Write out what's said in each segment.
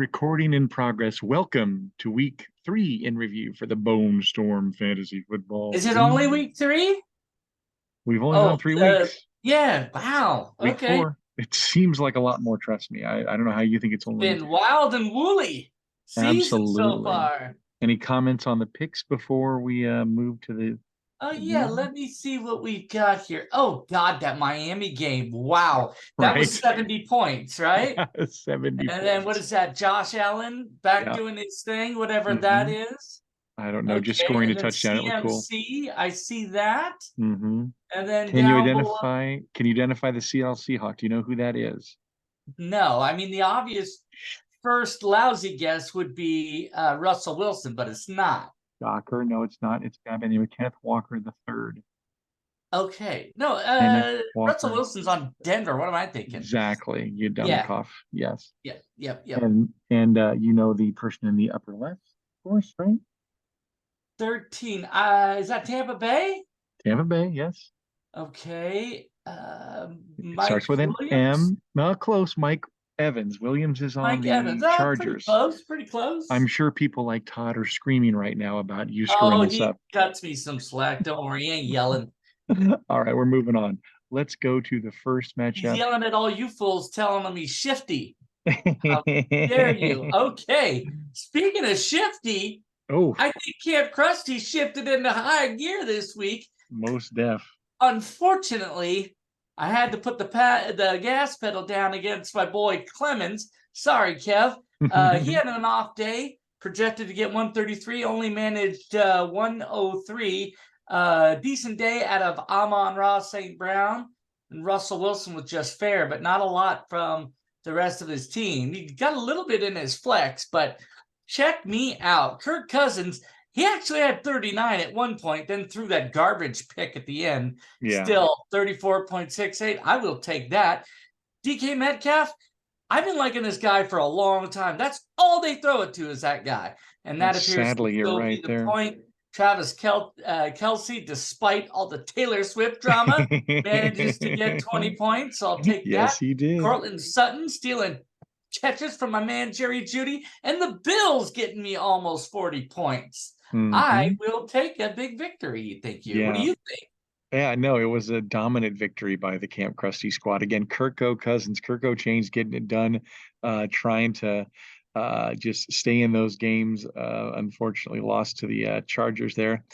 Recording in progress. Welcome to week 3 in review for the Bonestorm Fantasy Football Is it only League. week three? We've only Oh, gone 3 weeks. yeah. Wow. Week Okay. 4. It seems like a lot more, trust me. I don't know how you think it's only. Been wild and woolly season so Absolutely. far. Any comments on the picks before we move to the Oh, yeah. review? Let me see what we've got here. Oh, God, that Miami game. Wow. That was Right? 70 points, right? 70 And then what points. is that? Josh Allen back Yeah. doing his thing, whatever that hmm is. I don't know. Just Okay. scoring a And then touchdown. It looked cool. CMC, I see that. hmm And then Can you down below, identify the Seattle Seahawk? Do you know who that is? no. I mean, the obvious first lousy guess would be Russell Wilson, but it's not. Docker. No, it's not. It's a guy by the name of Kenneth Walker the third. Okay. No, Kenneth Russell Walker. Wilson's on Denver. What am I thinking? Exactly. You dumb Yeah. cough. Yes. Yep. And you know the person in the upper left, of course, right? 13. Is that Tampa Bay? Tampa Bay, yes. Okay. It starts Mike with an Williams? M. Not close. Mike Evans. Williams is on Mike Evans. the Oh, pretty Chargers. close. Pretty I'm close. sure people like Todd are screaming right now about you screwing Oh, this he up. cuts me some slack. Don't worry. He ain't yelling. All right, we're moving on. Let's go to the first He's matchup. yelling at all you fools telling him he's shifty. How dare you? Okay. Speaking of shifty, Oh, I think Camp Krusty shifted into high gear this week. most deaf. Unfortunately, I had to put the gas pedal down against my boy Clemens. Sorry, Kev. He had an off day, projected to get 133, only managed 103. Decent day out of Amon-Ra St. Brown. And Russell Wilson was just fair, but not a lot from the rest of his team. He got a little bit in his flex, but check me out. Kirk Cousins, he actually had 39 at one point, then threw that garbage pick at the end. Yeah, Still 34.68. I will take that. DK Metcalf, I've been liking this guy for a long time. That's all they throw it to is that guy. And that appears to sadly, you're still be right the there. point. Travis Kelsey, despite all the Taylor Swift drama, manages to get 20 points. So I'll take Yes, that. he did. Cortland Sutton stealing catches from my man Jerry Jeudy, and the Bills getting me almost 40 points. I hmm will take a big victory. Thank you. What do Yeah. you think? Yeah, no, it was a dominant victory by the Camp Krusty squad. Again, Kirko Cousins, Kirko Chains getting it done, trying to just stay in those games. Unfortunately, lost to the Chargers there.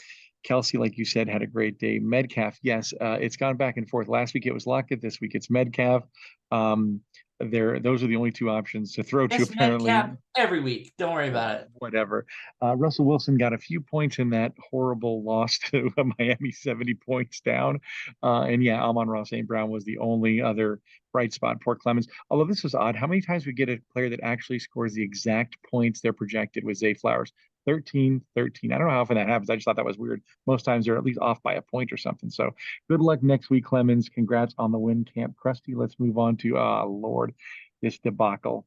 Kelsey, like you said, had a great day. Metcalf, yes, it's gone back and forth. Last week it was Lockett. This week it's Metcalf. Um, those are the only two options to throw to, It's apparently. Metcalf every week. Don't worry about it. Whatever. Russell Wilson got a few points in that horrible loss to Miami, 70 points down. And yeah, Amon-Ra St. Brown was the only other bright spot. Poor Clemens. Although this was odd. How many times we get a player that actually scores the exact points they're projected with Zay Flowers? 13, 13. I don't know how often that happens. I just thought that was weird. Most times they're at least off by a point or something. So good luck next week, Clemens. Congrats on the win, Camp Krusty. Let's move on to, Lord, this debacle.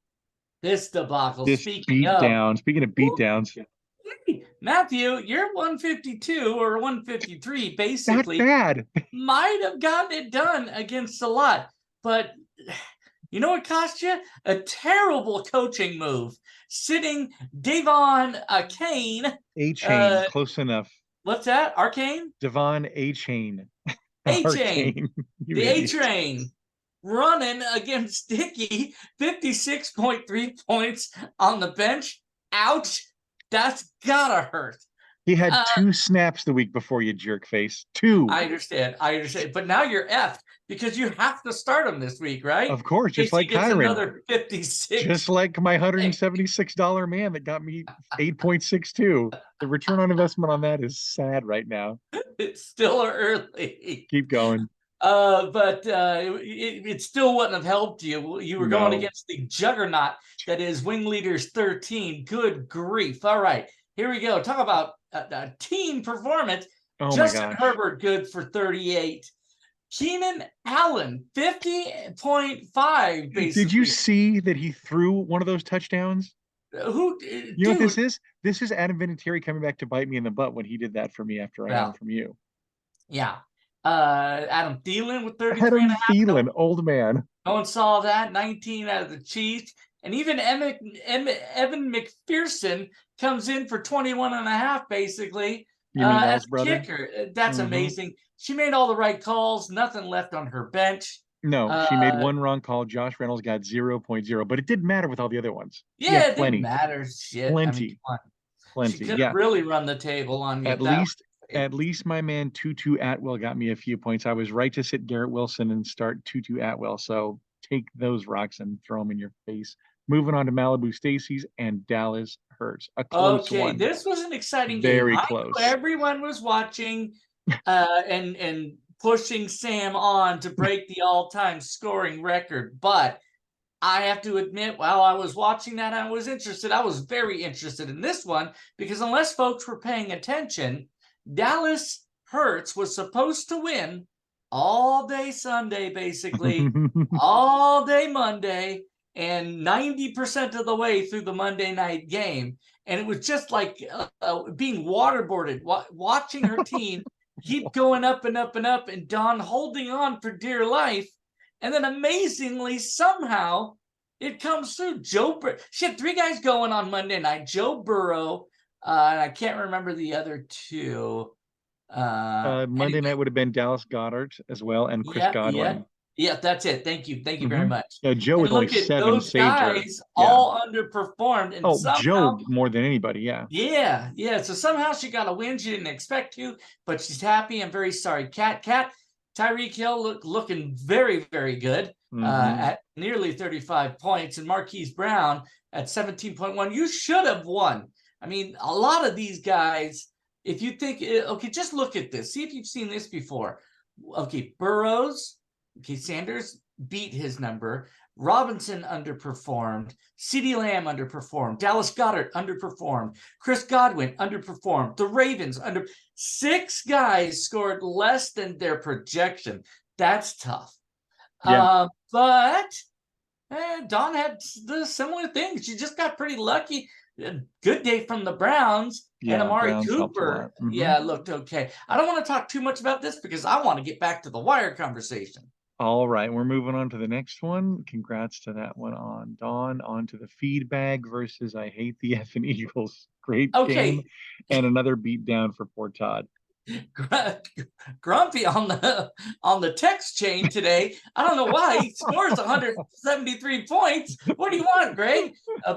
This debacle. This Speaking beat of, down. Speaking of beat downs, hey, Matthew, you're 152 or 153, that basically. bad. Might have gotten it done against a lot, but you know what cost you? A terrible coaching move. Sitting Devon Kane. A chain, Uh, close enough. what's that? Arcane? Devon A chain. A Chain. Arcane. You The A idiot. Train. Running against Dickey, 56.3 points on the bench. Ouch. That's gotta hurt. He had Uh, 2 snaps the week before, you jerk face. Two. I understand. But now you're effed because you have to start him this week, right? Of course, In just case he like gets Kyron. another 56. Just like my $176 man that got me 8.62. The return on investment on that is sad right now. It's still early. Keep going. But it still wouldn't have helped you. You were going No. against the juggernaut that is Wing Leaders 13. Good grief. All right, here we go. Talk about a team performance. Oh my Justin gosh. Herbert, good for 38. Keenan Allen, 50.5, basically. Did you see that he threw one of those touchdowns? Who, You know what this is? This is Adam Vinatieri coming back to bite me in the butt when he did that for me after I got him from you. Yeah. Adam Thielen with 33 Adam and a half. Thielen, old man. No one saw that. 19 out of the Chiefs. And even Evan McPherson comes in for 21 and a half, basically, You mean as L's a brother? kicker. That's amazing. She made all the right calls, nothing left on her bench. No, she made Uh, one wrong call. Josh Reynolds got 0.0, but it didn't matter with all the other ones. He yeah, had it didn't plenty, matter. Shit. I mean, plenty, come on. She plenty. could have Yeah, really run the table on you. at That least, was crazy. at least my man Tutu Atwell got me a few points. I was right to sit Garrett Wilson and start Tutu Atwell. So take those rocks and throw them in your face. Moving on to Malibu Stacy's and Dallas Hurts, a close Okay, one, this was an exciting game. very I know close. everyone was watching and pushing Sam on to break the all-time scoring record, but I have to admit, while I was watching that, I was interested. I was very interested in this one because unless folks were paying attention, Dallas Hurts was supposed to win all day Sunday, basically, all day Monday, and 90% of the way through the Monday night game. And it was just like being waterboarded, watching her team keep going up and up and up, and Dawn holding on for dear life. And then amazingly, somehow, it comes through. She had three guys going on Monday night. Joe Burrow, and I can't remember the other two. Monday night would have been Dallas Goddard as well and Chris Yeah, Godwin. yeah. That's it. Thank you very much. Yeah, Joe And with only look at 7 those saved her. guys Yeah. all underperformed, and Oh, somehow, Joe more than anybody. Yeah. yeah. So somehow she got a win she didn't expect to, but she's happy. I'm very sorry. Cat, Tyreek Hill looking very, very good at nearly 35 points, and Marquise Brown at 17.1. You should have won. I mean, a lot of these guys, if you think, okay, just look at this. See if you've seen this before. Okay, Burrows, okay, Sanders beat his number. Robinson underperformed. CeeDee Lamb underperformed. Dallas Goedert underperformed. Chris Godwin underperformed. The Ravens under 6 guys scored less than their projection. That's tough. Yeah. But Dawn had the similar things. She just got pretty lucky. Good day from the Browns. And Yeah. Amari Browns helped a Cooper, lot. yeah, looked okay. I don't want to talk too much about this because I want to get back to the wire conversation. All right. We're moving on to the next one. Congrats to that one on Dawn. On to the feed bag versus I hate the effing Eagles. Great game. Okay, And another beat down for poor Todd. Grumpy on the text chain today. I don't know why he scores 173 points. What do you want, Greg?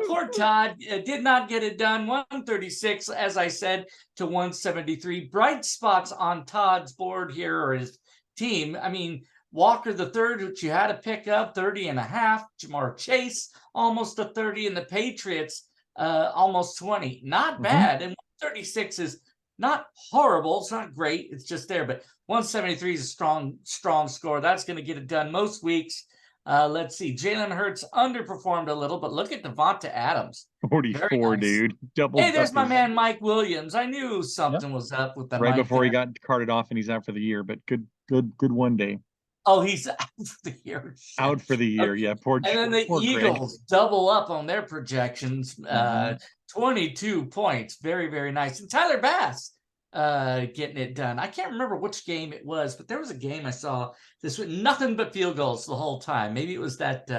Poor Todd did not get it done. 136, as I said, to 173. Bright spots on Todd's board here, or his team. I mean, Walker the third, which you had to pick up, 30 and a half. Jamar Chase, almost a 30, and the Patriots, almost 20. Not bad. And 136 is not horrible. It's not great. It's just there. But 173 is a strong score. That's going to get it done most weeks. Let's see. Jalen Hurts underperformed a little, but look at Devonta Adams. 44, nice. dude. Doubled Hey, there's up my his, man Mike Williams. I knew something was up with the right Mike before there. he got carted off and he's out for the year. But good one day. Oh, he's out for the year. Out for the year. Okay. Yeah. Poor And then the poor Greg. Eagles double up on their projections. 22 points. Very, very nice. And Tyler Bass getting it done. I can't remember which game it was, but there was a game I saw this with nothing but field goals the whole time. Maybe it was that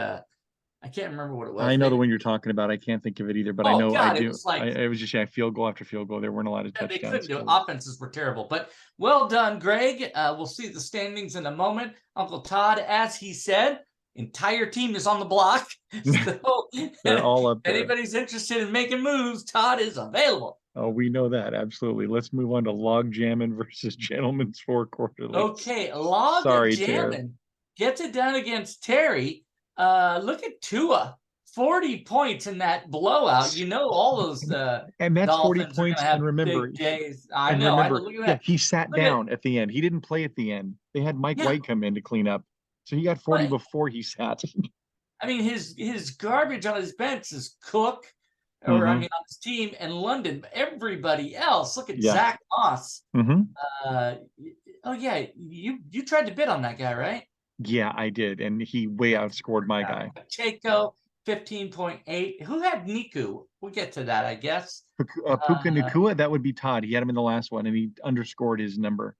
I can't remember what it was. I know Maybe. the one you're talking about. I can't think of it either, but I Oh know I God, it do. was like It was just field goal after field goal. There weren't a lot of they touchdowns couldn't do it. scored. Offenses were terrible, but well done, Greg. We'll see the standings in a moment. Uncle Todd, as he said, entire team is on the block. So They're all up there. anybody's interested in making moves, Todd is available. Oh, we know that. Absolutely. Let's move on to log jamming versus gentlemen's four quarterly. Okay, log Sorry, jamming gets it done against Terry. Look at Tua. 40 points in that blowout. You know all those and that's 40 Dolphins points. are gonna have And remember, big days. I and know. remember, Look at that. he sat Look at- down at the end. He didn't play at the end. They had Mike Yeah. White come in to clean up. So he got 40 But- before he sat. I mean, his garbage on his bench is Cook, or I mean on his team, and London. But everybody else, look at Zach Moss. Oh yeah, you tried to bid on that guy, right? Yeah, I did, and he way outscored my guy. Pacheco, 15.8. Who had Niku? We'll get to that, I guess. Puka Nacua, that would be Todd. He had him in the last one, and he underscored his number.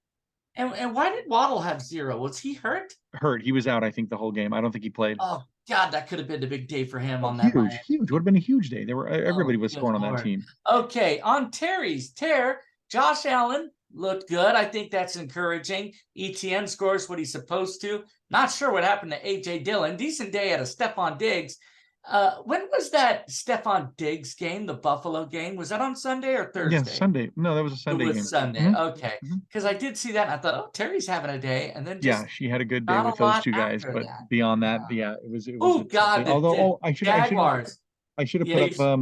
And why did Waddle have 0? Was he hurt? Hurt. He was out, I think, the whole game. I don't think he played. Oh, God, that could have been a big day for him Oh, on that Miami. huge. Would have been a huge day. Oh, Everybody was good scoring on that Lord. team. Okay, on Terry's tear, Josh Allen looked good. I think that's encouraging. ETN scores what he's supposed to. Not sure what happened to AJ Dillon. Decent day out of Stephon Diggs. When was that Stephon Diggs game, the Buffalo game? Was that on Sunday or Yeah, Thursday? Sunday. No, that was a It Sunday was game. Sunday. Mhm, Okay. mhm. Because I did see that and I thought, oh, Terry's having a day. And then Yeah, just she had a good day not with a those lot two guys, after but that. beyond that, Yeah. yeah, it was Oh, a tough day. God, Although, the Jaguars. I should have Yeah, put up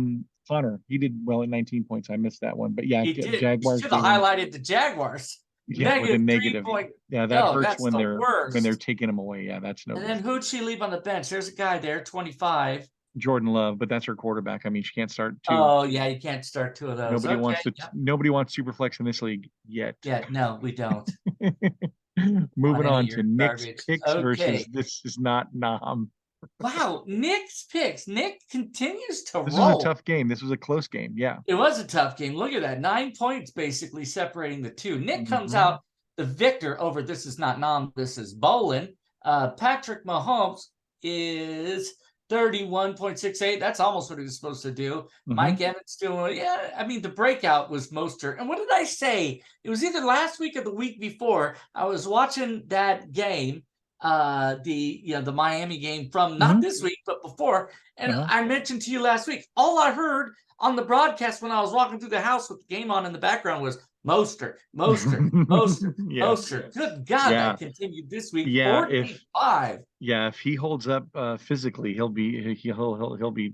Connor. He did well at 19 points. I missed that one, but yeah, he did. You Jaguars should have game. highlighted the Jaguars. Yeah, with a Negative three negative. point. Yeah, that Oh, hurts that's when the they're worst. taking them away. Yeah, that's no And good then stuff. who'd she leave on the bench? There's a guy there, 25. Jordan Love, but that's her quarterback. I mean, she can't start two. Oh, yeah, you can't start two of those. Okay. Yep. Nobody wants Superflex in this league yet. Yeah, no, we don't want Moving any of on to your Nick's garbage. picks versus Okay. This Is Not Nam. Wow, Nick's picks. Nick continues to This was a roll. tough game. This was a close game. Yeah. It was a tough game. Look at that. 9 points basically separating the two. Nick comes Hmm. out the victor over This Is Not Nom, This Is Bowling. Patrick Mahomes is 31.68. That's almost what he was supposed to do. Mike Evans doing, yeah, I mean, the breakout was Mostert. And what did I say? It was either last week or the week before. I was watching that game, the Miami game from not this week, but before. And I mentioned to you last week, all I heard on the broadcast when I was walking through the house with the game on in the background was Mostert, Mostert, Mostert, Yeah. Mostert. Good God, Yeah. that continued this week. Yeah. 45. If he holds up physically, he'll be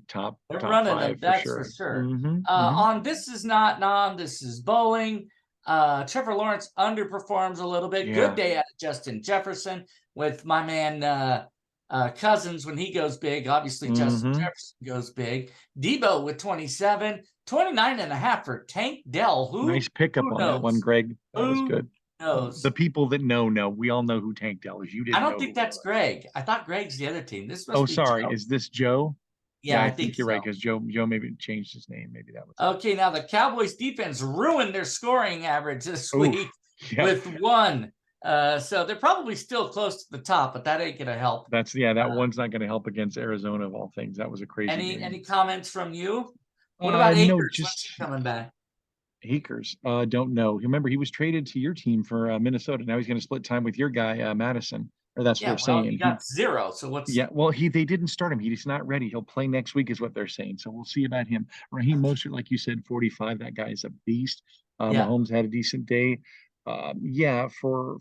top They're top running them, five for that's for sure. sure. On This Is Not Nom, This Is Bowling. Trevor Lawrence underperforms a little bit. Yeah. Good day out of Justin Jefferson with my man Cousins when he goes big. Obviously, Justin Jefferson goes big. Debo with 27, 29.5 for Tank Dell. Nice pickup on that one, Greg. That was good. Knows? The people that know, we all know who Tank Dell is. You I didn't don't know think who that's he was. Greg. I thought Greg's the other team. This must Oh, be sorry. Joe. Is this Joe? Yeah, I think think you're right, so. because Joe maybe changed his name. Maybe that was it. Okay, now the Cowboys defense ruined their scoring average this week Yeah. with 1. So they're probably still close to the top, but that ain't gonna help. That one's not going to help against Arizona of all things. That was a crazy game. Any comments from you? What about no, Akers? just When's he coming back? Akers. Don't know. Remember, he was traded to your team for Minnesota. Now he's going to split time with your guy Madison, or that's what they're saying. He got 0. So what's? Yeah, well, they didn't start him. He's not ready. He'll play next week, is what they're saying. So we'll see about him. Raheem Mostert, like you said, 45. That guy is a beast. Mahomes had a decent day. For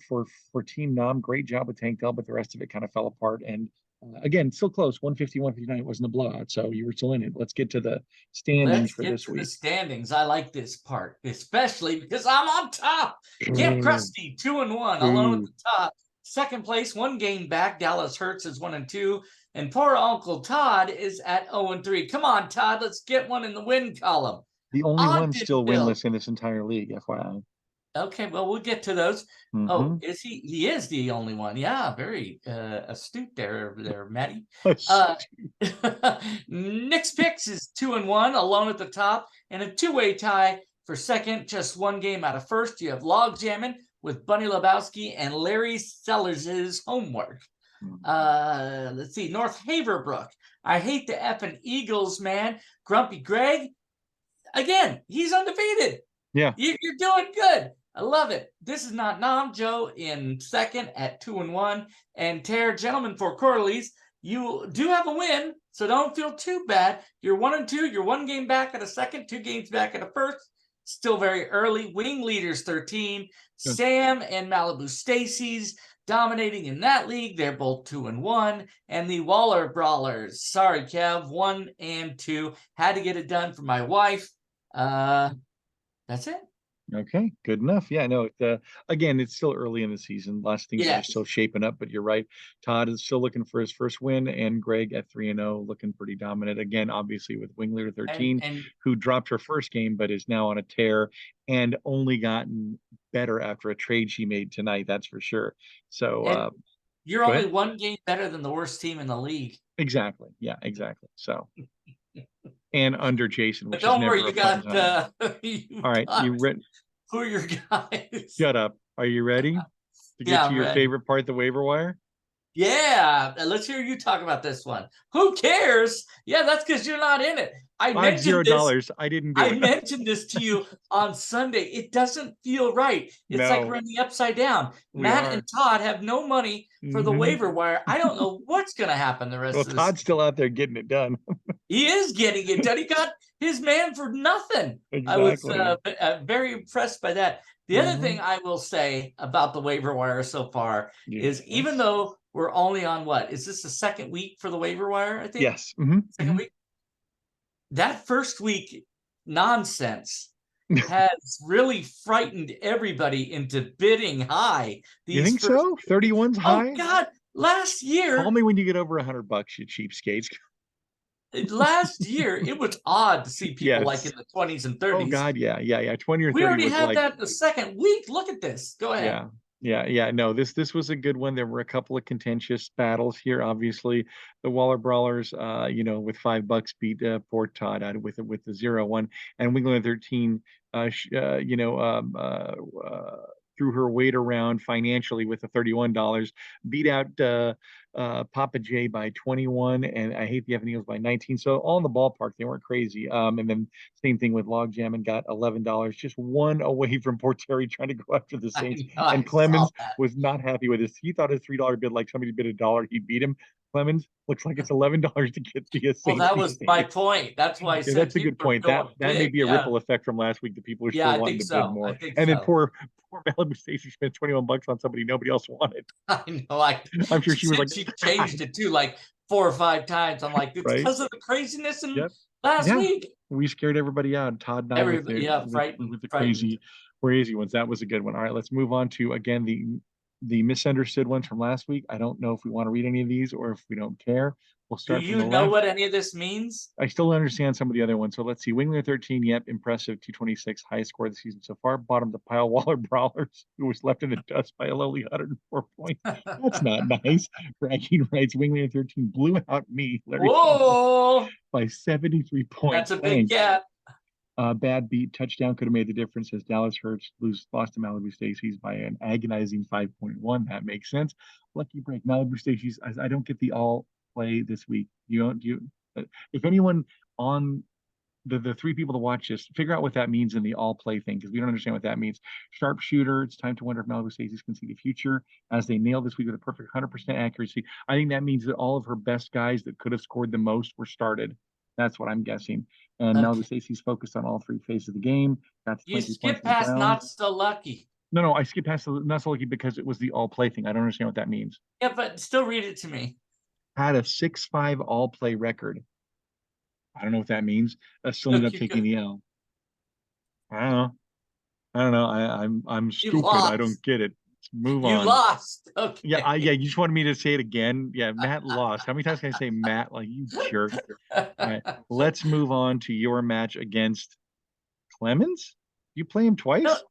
Team Nom, great job with Tank Dell, but the rest of it kind of fell apart. And again, still close, 150, 159. It wasn't a blowout, so you were still in it. Let's get to the standings for this week. The standings. I like this part, especially because I'm on top. Camp Krusty, 2-1, alone at the top. Second place, 1 game back. Dallas Hurts is 1-2. And poor Uncle Todd is at 0-3. Come on, Todd, let's get one in the win column. The only one still winless in this entire league, FYI. Okay, well, we'll get to those. Oh, is he? He is the only one. Yeah, very astute there, Matty. Nick's picks is 2-1, alone at the top, and a 2-way tie for second. Just 1 game out of first. You have log jamming with Bunny Lebowski and Larry Sellers' homework. Let's see, North Haverbrook. I hate the effing Eagles, man. Grumpy Greg. Again, he's undefeated. Yeah, you're doing good. I love it. This Is Not Nom. Joe in second at 2-1. And Tare, gentlemen, for Corley's, you do have a win, so don't feel too bad. You're 1-2. You're 1 game back at a second, 2 games back at a first. Still very early. Winning leaders 13. Good. Sam and Malibu Stacy's dominating in that league. They're both 2-1. And the Waller Brawlers. Sorry, Kev. 1 and 2. Had to get it done for my wife. That's it. Okay, good enough. Yeah, no, again, it's still early in the season. Lots of things are still shaping up, but you're right. Todd is still looking for his first win, and Greg at 3-0, looking pretty dominant. Again, obviously with Wingleader 13, who dropped her first game, but is now on a tear and only gotten better after a trade she made tonight. That's for sure. So you're only 1 game better than the worst team in the league. Exactly. Yeah, exactly. So. And under Jason, which but don't is never worry, you got all right, you ready? Who are your guys? Shut up. Are you ready to get to your favorite part, the waiver wire? Yeah, let's hear you talk about this one. Who cares? Yeah, that's because you're not in it. I I have mentioned this. $0. I didn't do I it. mentioned this to you on Sunday. It doesn't feel right. It's like we're No, in the upside down. we Matt and are. Todd have no money for the Hmm. waiver wire. I don't know what's going to happen the Well, rest of this. Todd's still out there getting it done. He is getting it done. He got his man for nothing. I was Exactly. very impressed by that. The other Hmm. thing I will say about the waiver wire so far is even Yes. though we're only on what? Is this the second week for the waiver wire? I think Yes. Hmm. second week. That first week nonsense has really frightened everybody into bidding high You these think first so? 2 weeks. 31's Oh high? God, last Call year, me when you get over $100, you cheapskates. last year it was odd to see people like Yes. in the 20s and Oh 30s. God, yeah, yeah, yeah. 20 or We 30 already was have like, that the second week. Look at this. Go ahead. yeah, yeah, yeah. No, this was a good one. There were a couple of contentious battles here. Obviously, the Waller Brawlers, with $5 beat poor Todd out with the 0-1, and Wiggler 13, threw her weight around financially with the $31, beat out Papa J by 21, and I hate the F Eagles by 19. So all in the ballpark, they weren't crazy. And then same thing with Logjam and got $11, just one away from poor Terry trying to go after the I Saints. know. And I saw Clemens that. was not happy with this. He thought his $3 bid, like somebody bid $1, he beat him. Clemens looks like it's $11 to get the Well, Saints that be was my saved. point. That's why I Yeah, said that's a people good are point. That going that may big. be a Yeah. ripple effect from last week. The people are Yeah, still I wanting think to bid so. I more. think And then so. poor Malibu Stacy spent $21 on somebody nobody else wanted. I know. I I'm sure she she was said like, she God, changed it too, like 4 or 5 times. I'm like, it's right? because of the craziness in Yep. last Yeah. week. We scared everybody out. Todd and I with Everybody, the yeah, with frightened, with the frightened. crazy ones. That was a good one. All right, let's move on to again the misunderstood ones from last week. I don't know if we want to read any of these or if we don't care. We'll Do start from you the know left. what any of this means? I still don't understand some of the other ones. So let's see. Wingler 13, yep, impressive. 226, highest score of the season so far. Bottom of the pile, Waller Brawlers, who was left in the dust by a lowly 104 points. That's not nice. Bragging rights, Wingler 13 blew out me, Larry Sanders, Whoa, by 73 that's points. a big Thanks. gap. Bad beat touchdown could have made the difference as Dallas Hurts lost to Malibu Stacy's by an agonizing 5.1. That makes sense. Lucky break. Malibu Stacy's. I don't get the all play this week. You don't. If anyone on the three people to watch this figure out what that means in the all play thing because we don't understand what that means. Sharpshooter. It's time to wonder if Malibu Stacy's can see the future as they nailed this week with a perfect 100% accuracy. I think that means that all of her best guys that could have scored the most were started. That's what I'm guessing. And Malibu Okay. Stacy's focused on all three phases of the game. That's You 23 points skip for the past Browns. not so lucky. No, I skipped past the not so lucky because it was the all play thing. I don't understand what that means. Yeah, but still read it to me. Had a 6-5 all play record. I don't know what that means. Still ended up Okay, taking good. the L. I don't know. I don't know. I'm You stupid. I don't lost. get it. Let's move You on. lost. Yeah, Okay. yeah. You just wanted me to say it again. Yeah, Matt lost. How many times can I say Matt? Like you jerk. All right, let's move on to your match against Clemens. You play him No, twice.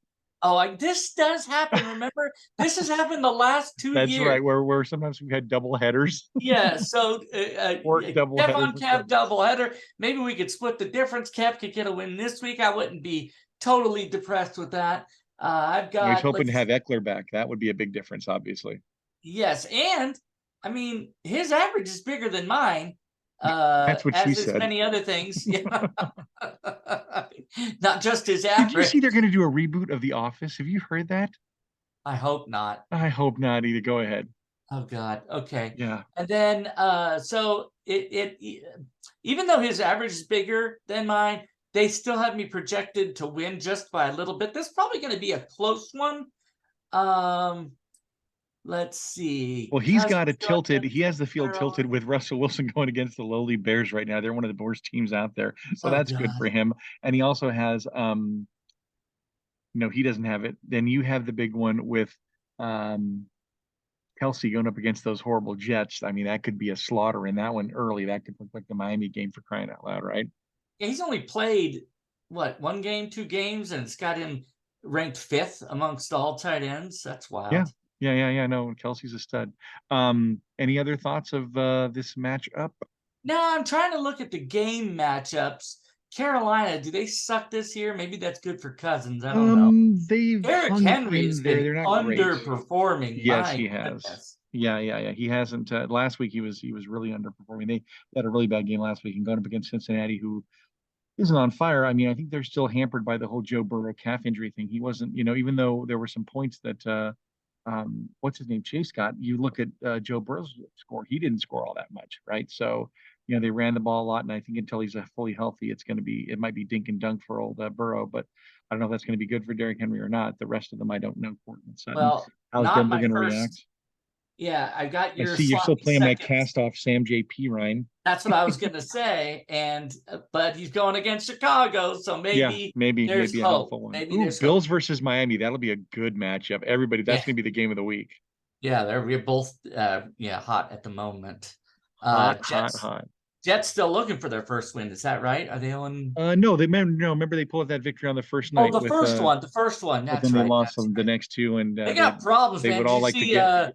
this does happen. Remember, this has happened the last two That's years. right. Where sometimes we've had double headers, Yeah, so work double Kev headers on with Kev Clemens. doubleheader. Maybe we could split the difference. Kev could get a win this week. I wouldn't be totally depressed with that. I've I was got hoping to let's have Eckler back. That would be a big difference, obviously. yes, and I mean his average is bigger than mine, That's what she as is said. many other things. Yeah, not just his Did you average. see they're going to do a reboot of The Office? Have you heard that? I hope not. I hope not either. Go ahead. Oh God. Okay. Yeah. And then so even though his average is bigger than mine, they still have me projected to win just by a little bit. This is probably going to be a close one. Um, let's see. Well, he's got Cousins it going tilted. He against has the field tilted Carolina. with Russell Wilson going against the lowly Bears right now. They're one of the worst teams out there. So Oh that's good for God. him. And he also has no, he doesn't have it. Then you have the big one with um Kelsey going up against those horrible Jets. I mean, that could be a slaughter in that one early. That could look like the Miami game for crying out loud, right? Yeah, he's only played what 1 game, 2 games, and it's got him ranked fifth amongst all tight ends. That's Yeah. wild. Yeah. No, Kelsey's a stud. Any other thoughts of this matchup? No, I'm trying to look at the game matchups. Carolina, do they suck this year? Maybe that's good for Cousins. I don't know. They've Eric hung Henry has in there. been They're not great. underperforming. Yes, My he has. goodness. Yeah. He hasn't. Last week he was really underperforming. They had a really bad game last week and going up against Cincinnati, who isn't on fire. I mean, I think they're still hampered by the whole Joe Burrow calf injury thing. He wasn't, even though there were some points that what's his name, Chase got. You look at Joe Burrow's score; he didn't score all that much, right? So, they ran the ball a lot, and I think until he's fully healthy, it might be dink and dunk for old Burrow, but I don't know if that's going to be good for Derrick Henry or not. The rest of them, I don't know. Courtland Sutton, Well, how's not Denver my going to first. react? Yeah, I got I your see you're still sloppy playing my seconds. cast off Sam JP, Ryan. That's what I was going to say. And but he's going against Chicago, so Yeah, maybe there's maybe a hope. helpful one. Maybe Ooh, there's hope. Bills versus Miami. That'll be a good matchup. Everybody, Yeah, that's going to be the game of the week. yeah, we're both hot at the moment. Hot, hot, Jets hot. Jets still looking for their first win. Is that right? Are they on? No, Remember they pulled that victory on the first Oh, night with the first one. but That's then they right. lost That's the right. next two, and They got problems, they man. would Did all you like to see get.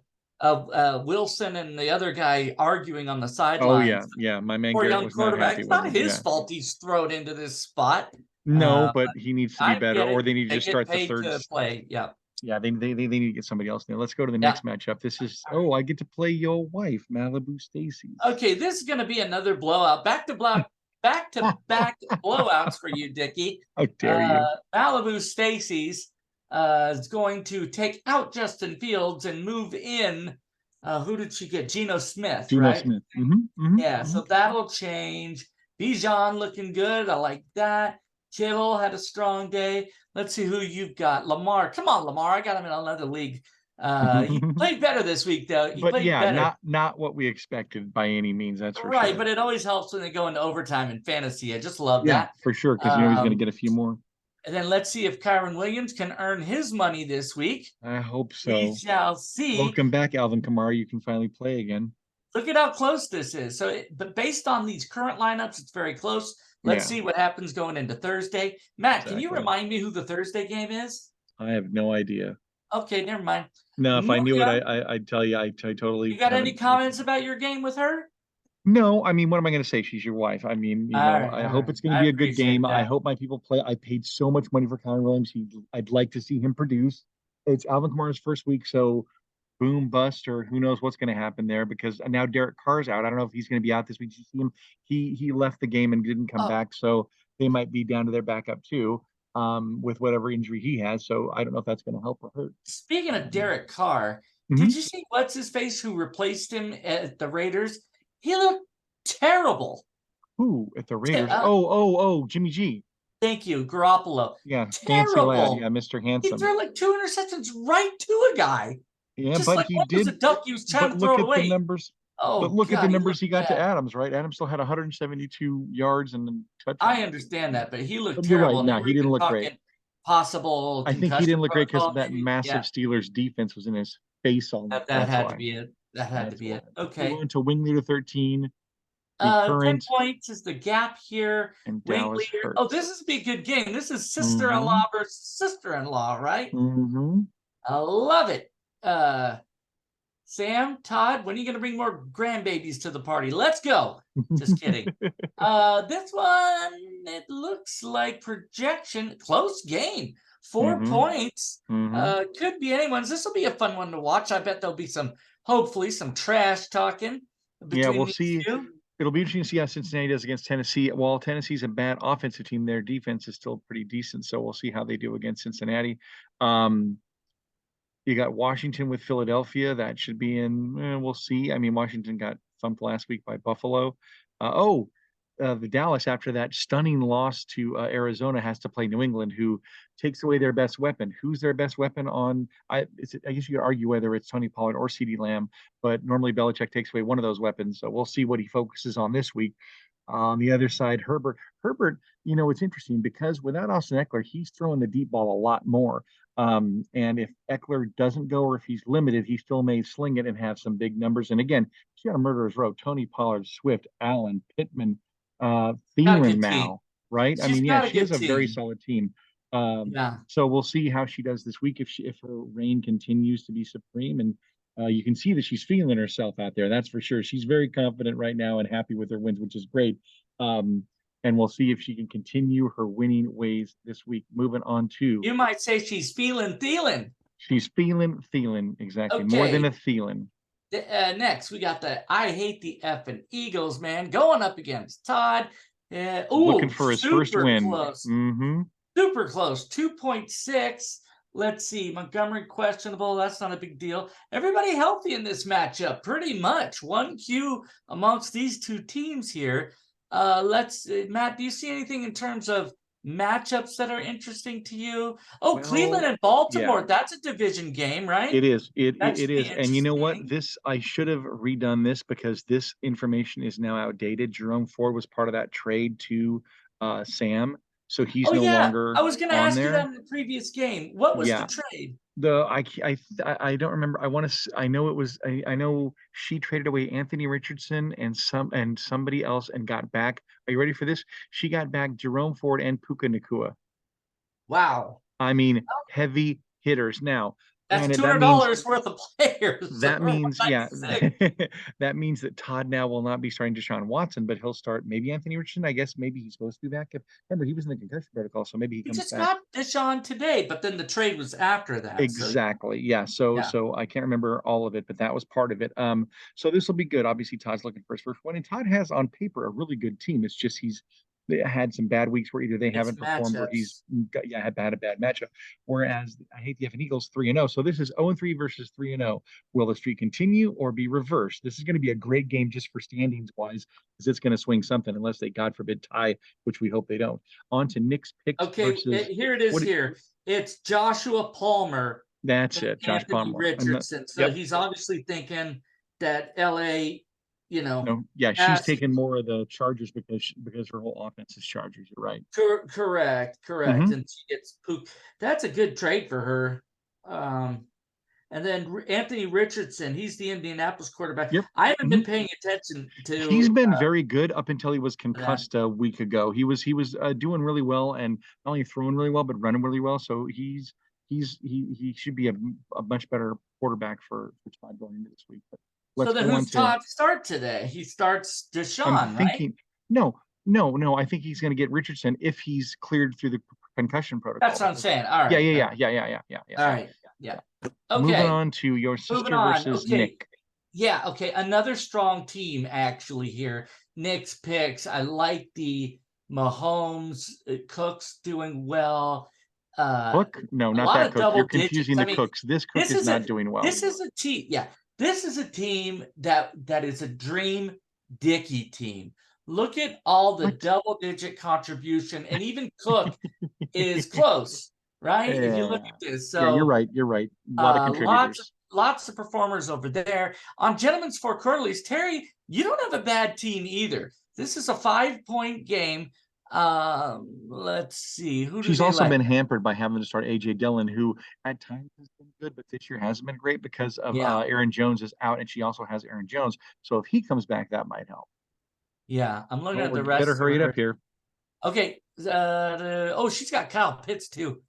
Wilson and the other guy arguing on the Oh sidelines? yeah. My man Poor Garrett young was not quarterback. happy It's with not him. his Yeah, fault he's thrown into this spot. no, but he needs to be I better, get or it. they need to They just get start the paid third. to play. Yeah. Yeah, they need to get somebody else in there. Let's go to the Yeah. next matchup. This is I get to play your wife, Malibu Stacy's. Okay, this is going to be another blowout. Back to back blowouts for you, Dickie. How dare you? Malibu Stacy's is going to take out Justin Fields and move in. Who did she get? Geno Smith, Geno right? Smith. Yeah, so that'll change. Bijan looking good. I like that. Kittle had a strong day. Let's see who you've got. Lamar. Come on, Lamar. I got him in another league. He played better this week, though. He But played yeah, better. not what we expected by any means. That's for Right, sure. but it always helps when they go into overtime in fantasy. I just love Yeah, that. for sure, because he's going to Um, get a few more. and then let's see if Kyron Williams can earn his money this week. I hope We so. shall see. Welcome back, Alvin Kamara. You can finally play again. Look at how close this is. But based on these current lineups, it's very close. Let's Yeah, see what happens going into Thursday. Matt, can you exactly. remind me who the Thursday game is? I have no idea. Okay, never mind. No, if I knew it, Maria, I'd tell you. I totally you got any haven't. comments about your game with her? No, I mean, what am I going to say? She's your wife. I mean, I All hope right. it's going to I be a good appreciate game. I that. hope my people play. I paid so much money for Kyron Williams. I'd like to see him produce. It's Alvin Kamara's first week, so boom, bust, or who knows what's going to happen there because now Derek Carr's out. I don't know if he's going to be out this week. Did you see him? He left the game and didn't come Oh, back, so they might be down to their backup too, with whatever injury he has. So I don't know if that's going to help or hurt. speaking of Derek Carr, did Mhm. you see what's his face who replaced him at the Raiders? He looked terrible. Who at the Raiders? Uh, Jimmy G. Thank you, Garoppolo. Yeah, fancy lad. Terrible. Yeah, Mr. He Handsome. threw like 2 interceptions right to a guy. Yeah, Just but like he what was a did. duck he was trying But to throw look it at the away. numbers. But Oh look at the God, he numbers looked he got to bad. Adams, right? Adams still had 172 yards and a touchdown. I understand that, but he looked But you're right. terrible. And they No, were he didn't even look great. talking possible I think he concussion didn't look great because protocol, that maybe. massive Yeah, Steelers defense was in his face all night. that That's had to why. be it. That had to That's be why. it. Let's move Okay. on to wing leader 13, the 10 current points is the gap here. and Wing Dallas leader. Oh, Hurts. this is be a good game. This is Mm-hmm. sister-in-law versus sister-in-law, right? Mm-hmm. I love it. Sam, Todd, when are you going to bring more grandbabies to the party? Let's go. Just kidding. This one, it looks like projection, close game. 4 Mm-hmm. points. Mm-hmm. Could be anyone's. This will be a fun one to watch. I bet there'll be hopefully some trash talking Yeah, between we'll these see. two. It'll be interesting to see how Cincinnati does against Tennessee. While Tennessee's a bad offensive team, their defense is still pretty decent. So we'll see how they do against Cincinnati. You got Washington with Philadelphia. That should be in. We'll see. I mean, Washington got thumped last week by Buffalo. The Dallas, after that stunning loss to Arizona, has to play New England, who takes away their best weapon. Who's their best weapon on? I guess you could argue whether it's Tony Pollard or CeeDee Lamb, but normally Belichick takes away one of those weapons. So we'll see what he focuses on this week. On the other side, Herbert. Herbert, it's interesting because without Austin Eckler, he's throwing the deep ball a lot more. And if Eckler doesn't go or if he's limited, he still may sling it and have some big numbers. And again, she's got a murderer's row. Tony Pollard, Swift, Allen, Pittman, Got a Thielen good team. now, right? I She's mean, yeah, got a she has good a very team. solid team. Yeah. So we'll see how she does this week if her reign continues to be supreme. And you can see that she's feeling herself out there. That's for sure. She's very confident right now and happy with her wins, which is great. And we'll see if she can continue her winning ways this week. Moving on to. You might say she's feeling Thielen. She's feeling exactly. Okay. More than a feeling. Next, we got the I hate the effing Eagles, man, going up against Todd. Looking Ooh, for his first super win. close. Mm-hmm. Super close. 2.6. Let's see. Montgomery questionable. That's not a big deal. Everybody healthy in this matchup, pretty much. 1Q amongst these two teams here. Matt, do you see anything in terms of matchups that are interesting to you? Oh, Cleveland Well, and yeah. Baltimore. That's a division game, right? It is. That It should be is. And you know what? interesting. This I should have redone this because this information is now outdated. Jerome Ford was part of that trade to Sam, so he's Oh no yeah, longer I was going to on ask you that there. in the previous game. What was the Yeah. trade? I don't remember. I know it was I know she traded away Anthony Richardson and somebody else and got back. Are you ready for this? She got back Jerome Ford and Puka Nakua. Wow. I mean, heavy hitters. Now, That's granted, $200 worth of players. that For means, yeah, 196. that means that Todd now will not be starting Deshaun Watson, but he'll start maybe Anthony Richardson. I guess maybe he's supposed to be back. Remember, he was in the concussion protocol, so maybe he He comes just back. got Deshaun today, but then the trade was after that. So Exactly. Yeah. So yeah, so I can't remember all of it, but that was part of it. So this will be good. Obviously, Todd's looking for his first one, and Todd has on paper a really good team. It's just they had some bad weeks where either they it's haven't performed or he's matchups. had a bad matchup. Whereas I hate the F and Eagles 3-0. So this is 0-3 versus 3-0. Will the streak continue or be reversed? This is going to be a great game just for standings wise, because it's going to swing something unless they, God forbid, tie, which we hope they don't. On to Nick's picks Okay, versus here it is. what? Here it's Joshua Palmer That's and it. Josh Anthony Palmer. Richardson. So Yep. he's obviously thinking that LA, No, yeah, she's has taken more of the Chargers because her whole offense is Chargers. You're right. correct, Hmm. and she gets pooped. That's a good trade for her. And then Anthony Richardson, he's the Indianapolis quarterback. Yep. I haven't Hmm. been paying attention He's to been very good up until he was that. concussed a week ago. He was doing really well and not only throwing really well but running really well. So he should be a much better quarterback for Todd going into this week. But So let's then go on who's to. Todd start today? He starts I'm Deshaun, right? thinking no. I think he's going to get Richardson if he's cleared through the concussion protocol That's what I'm because saying. All yeah right. yeah All yeah right. yeah yeah yeah yeah yeah. All So right. Yeah. moving Okay. on to your Moving sister on. versus Okay. Nick. Yeah. Okay. Another strong team actually here. Nick's picks. I like the Mahomes, Cooks doing well. Cook? No, A not lot that of Cook. You're double confusing digits. I the mean, Cooks. This Cook this is is a not doing well. this is a team. Yeah, this is a team that is a dream Dickey team. Look at all the What? double digit contribution, and even Cook is close, right? If you look Yeah. at this, Yeah, you're so right. You're right. A lot of contributors. lots of performers over there on Gentlemen's Four Quarterlies. Terry, you don't have a bad team either. This is a 5-point game. Let's see, who do She's they also like? been hampered by having to start AJ Dillon, who at times has been good, but this year hasn't been great because of Yeah, Aaron Jones is out, and she also has Aaron Jones. So if he comes back, that might help. yeah. I'm looking Oh, at we the better rest of hurry it her. up here. Okay. Oh, she's got Kyle Pitts too.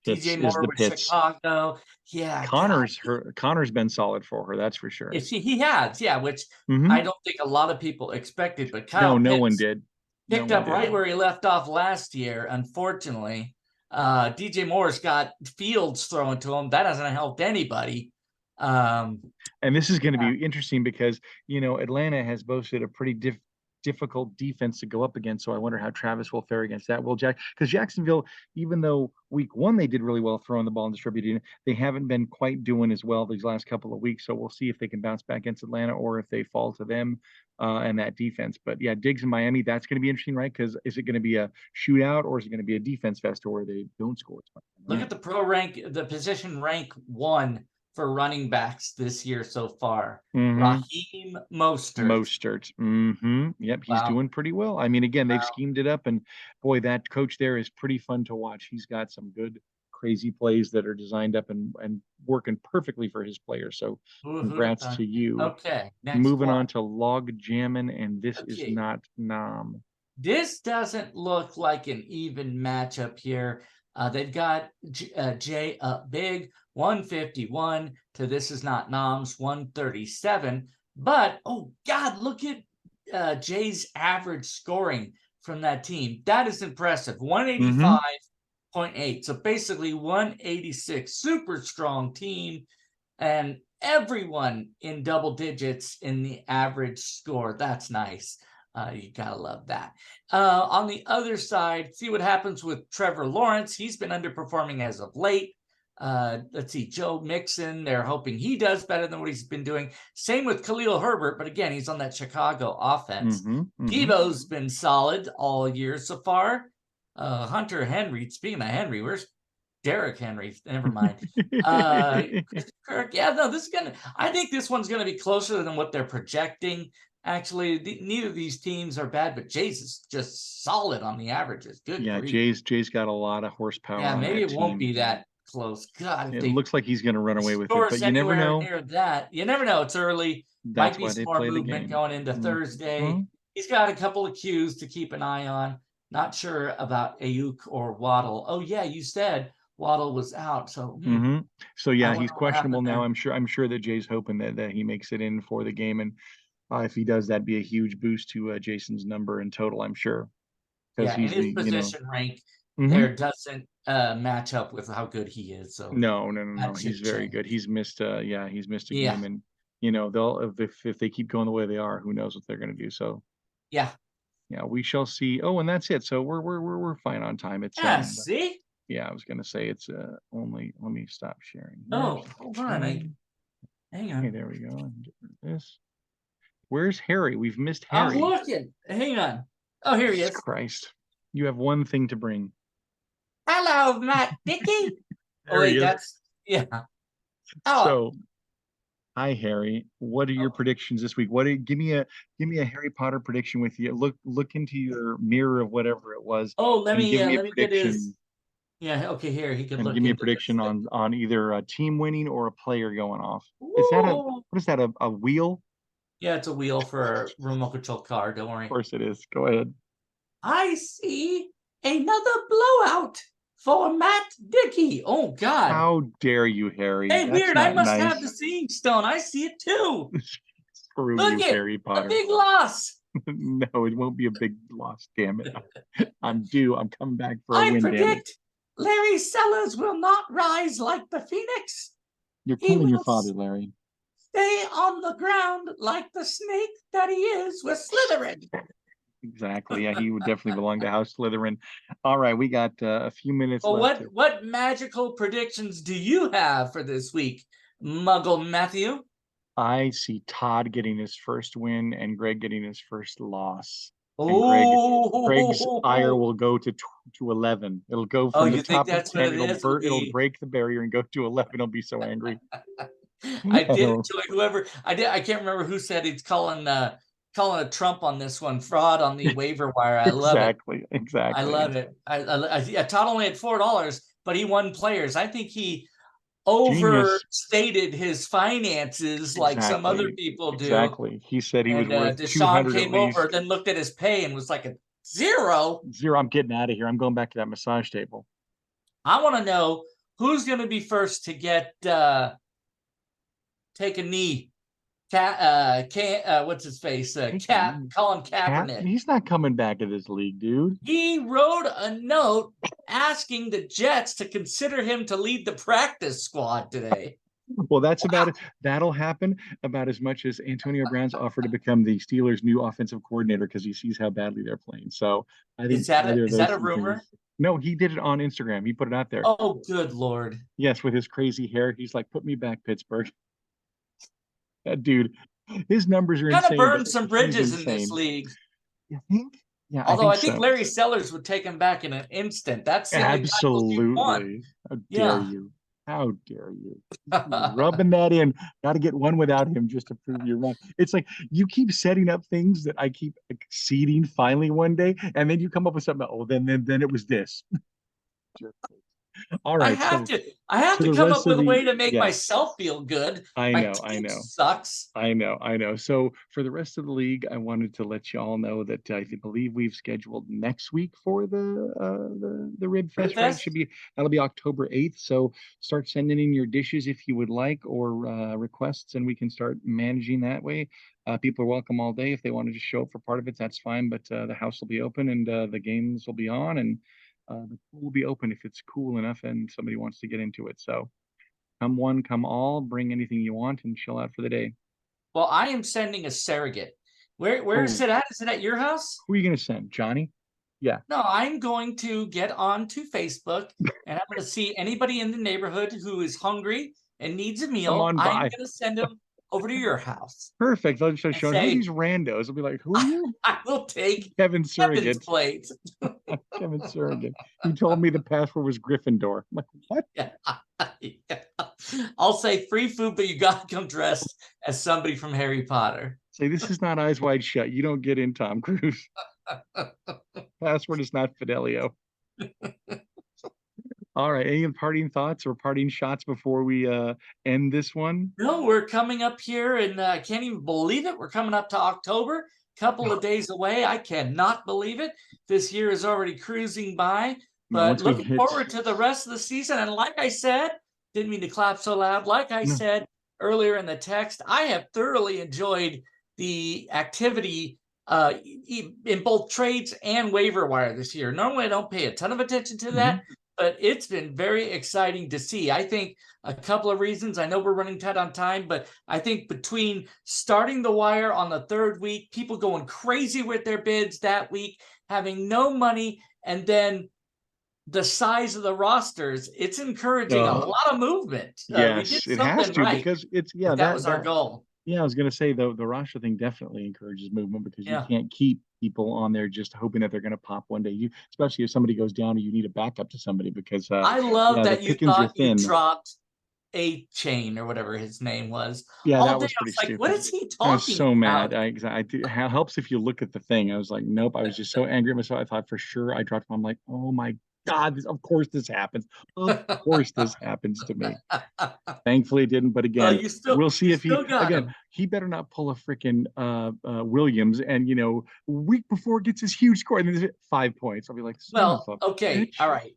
Pitts DJ is Moore the with Pitts. Chicago. Yeah, God. Connor's been solid for her, that's for sure. If he has, yeah, which I Hmm. don't think a lot of people expected, but No, Kyle no one Pitts did. No picked one up did. right where he left off last year, unfortunately. DJ Moore's got Fields thrown to him. That hasn't helped anybody. Um, And this is going to be interesting because, Atlanta has boasted a pretty difficult defense to go up against. So I wonder how Travis will fare against that. Will because Jacksonville, even though week one they did really well throwing the ball and distributing it, they haven't been quite doing as well these last couple of weeks. So we'll see if they can bounce back against Atlanta or if they fall to them and that defense. But yeah, Diggs in Miami, that's going to be interesting, right? Because is it going to be a shootout or is it going to be a defense fest where they don't score? Look at the position rank one for running backs this year so far. Mm-hmm. Raheem Mostert. Mostert. Mm-hmm. Yep, he's Wow. doing pretty well. I mean, again, they've Wow. schemed it up, and boy, that coach there is pretty fun to watch. He's got some good, crazy plays that are designed up and working perfectly for his players. So, Who'd have congrats thought? to you. Okay, next Moving one. on to log jamming, and this is Okay, not Nom. this doesn't look like an even matchup here. They've got Jay up big, 151 to This Is Not Noms, 137. But, oh God, look at Jay's average scoring from that team. That is impressive. Mm-hmm. 185.8. So basically 186. Super strong team. And everyone in double digits in the average score. That's nice. You gotta love that. On the other side, see what happens with Trevor Lawrence. He's been underperforming as of late. Let's see, Joe Mixon. They're hoping he does better than what he's been doing. Same with Khalil Herbert, but again, he's on that Chicago offense. Devo's been solid all year so far. Hunter Henry. Speaking of Henry, where's Derrick Henry? Never mind. Kirk. Yeah, no, this is gonna. I think this one's gonna be closer than what they're projecting. Actually, neither of these teams are bad, but Jays is just solid on the averages. Good grief. Jay's got a lot of horsepower. Yeah, on maybe that it won't team. be that close. God, it looks like he's going to run away with it, but you never know. Near that, you never know. It's early. That's Might be why some they more play the movement game. going into Thursday. He's got a couple of cues to keep an eye on. Not sure about Ayuk or Waddle. Oh yeah, you said Waddle was out, so so yeah, he's questionable now. I'm sure that Jay's hoping that he makes it in for the game, and if he does, that'd be a huge boost to Jason's number in total, I'm sure. Yeah, and his position rank there doesn't match up with how good he is. So no, he's very good. He's missed a game, and they'll if they keep going the way they are, who knows what they're going to do. So yeah, we shall see. Oh, and that's it. So we're fine on time. It's see. Yeah, I was going to say it's only. Let me stop sharing. Oh, hold on. Hang on. Okay, there we go. This. Where's Harry? We've missed Harry. I'm looking. Hang on. Oh, here he is. Christ. You have one thing to bring. Hello, Matt Dickey. Oh, wait, that's yeah. Oh. So, hi Harry. What are your predictions this week? Give me a Harry Potter prediction with you. Look into your mirror of whatever it was. Oh, let me get his. Yeah, okay, here he can look. Give me a prediction on either a team winning or a player going off. Is that what is that, a wheel? Yeah, it's a wheel for a remote control car. Don't worry. Of course it is. Go ahead. I see another blowout for Matt Dickey. Oh God! How dare you, Harry? Hey, that's weird. I must have the seeing stone. I see it too. Screw you, Harry Potter. A big loss. No, it won't be a big loss. Damn it! I'm due. I'm coming back for a win. I predict Larry Sellers will not rise like the Phoenix. You're killing your father, Larry. Stay on the ground like the snake that he is with Slytherin. Exactly. Yeah, he would definitely belong to House Slytherin. All right, we got a few minutes left. What magical predictions do you have for this week, Muggle Matthew? I see Todd getting his first win and Greg getting his first loss. And Greg's ire will go to 11. It'll go from the top of 10. It'll break the barrier and go to 11. He'll be so angry. I did enjoy whoever I can't remember who said he's calling a Trump on this one, fraud on the waiver wire. I love it. Exactly. I love it. Todd only had $4, but he won players. I think he overstated his finances like some other people do. Exactly. He said he was worth Deshaun came over, then looked at his pay and was like a zero. I'm getting out of here. I'm going back to that massage table. I want to know who's going to be first to get take a knee. What's his face? Colin Kaepernick. He's not coming back to this league, dude. He wrote a note asking the Jets to consider him to lead the practice squad today. Well, that's about it. That'll happen about as much as Antonio Brown's offered to become the Steelers' new offensive coordinator because he sees how badly they're playing. So I think is that a rumor? No, he did it on Instagram. He put it out there. Oh, good Lord. Yes, with his crazy hair. He's like, put me back, Pittsburgh. That dude, his numbers are insane. Gotta burn some bridges in this league. You think? Yeah. Although I think Larry Sellers would take him back in an instant. That's absolutely. How dare you? How dare you? Rubbing that in. Got to get one without him just to prove you're wrong. It's like you keep setting up things that I keep exceeding finally one day, and then you come up with something. Oh, then it was this. All right. I have to come up with a way to make myself feel good. I know. Sucks. I know. So for the rest of the league, I wanted to let you all know that I believe we've scheduled next week for the Rib Fest. Right? That'll be October 8th. So start sending in your dishes if you would like, or requests, and we can start managing that way. People are welcome all day. If they want to just show up for part of it, that's fine. But the house will be open and the games will be on, and the pool will be open if it's cool enough and somebody wants to get into it. So come one, come all. Bring anything you want and chill out for the day. Well, I am sending a surrogate. Where is Oh, it at? Is it at your house? who are you gonna send? Johnny? Yeah, No, I'm going to get onto Facebook and I'm going to see anybody in the neighborhood who is hungry and needs a come meal. on I'm by. going to send them over to your house Perfect. I'll just and show who are say, these randos. I'll be like, who are you? I will take Kevin Kevin's Surrogate. plate. Kevin Surrogate. He told me the password was Gryffindor. I'm like, what? Yeah. I'll say free food, but you got to come dressed as somebody from Harry Potter. Say, this is not Eyes Wide Shut. You don't get in, Tom Cruise. Password is not Fidelio. All right. Any parting thoughts or parting shots before we end this one? No, we're coming up here and I can't even believe it. We're coming up to October, couple of days away. I cannot believe it. This year is already cruising by, Well, but once we looking hit, forward to the rest of the season. And like I said, didn't mean to clap so loud. Like I no, said earlier in the text, I have thoroughly enjoyed the activity in both trades and waiver wire this year. Normally, I don't pay a ton of attention to mhm. that, but it's been very exciting to see. I think a couple of reasons. I know we're running tight on time, but I think between starting the wire on the third week, people going crazy with their bids that week, having no money, and then the size of the rosters, it's encouraging a Oh, lot of movement. We did yes, it has something to right because it's yeah if that was our that goal. yeah. I was gonna say the roster thing definitely encourages movement because you Yeah. can't keep people on there just hoping that they're gonna pop one day. You especially if somebody goes down or you need a backup to somebody because I love yeah the that you pickings are thought you thin. dropped a chain or whatever his name was Yeah, all that day. was I pretty was like, what stupid. is he I was talking so mad. about? I do, helps if you look at the thing. I was like, nope. I was just so angry at myself. I thought for sure I dropped. I'm like, oh my God, of course this happens. Of course this happens to me. Thankfully it didn't. But Well, again, you we'll you see if still got him. he better not pull a freaking Williams and week before gets his huge score and then there's 5 points. I'll be like, son of Well, a okay, bitch. all right.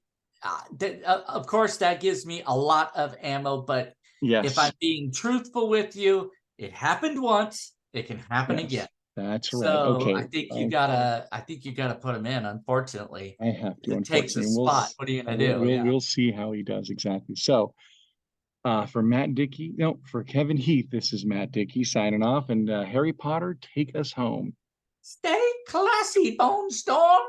Of course, that gives me a lot of ammo, but if I'm Yes, being truthful with you, it happened once. It can happen again. yes, that's right. So Okay. I think you gotta put him in, unfortunately. I have to, It takes a unfortunately. spot. What are you gonna do? Yeah. We'll see how he does exactly. So, for Matt Dickey, no, for Kevin Heath, this is Matt Dickey signing off, and Harry Potter, take us home. Stay classy, Bonestorm.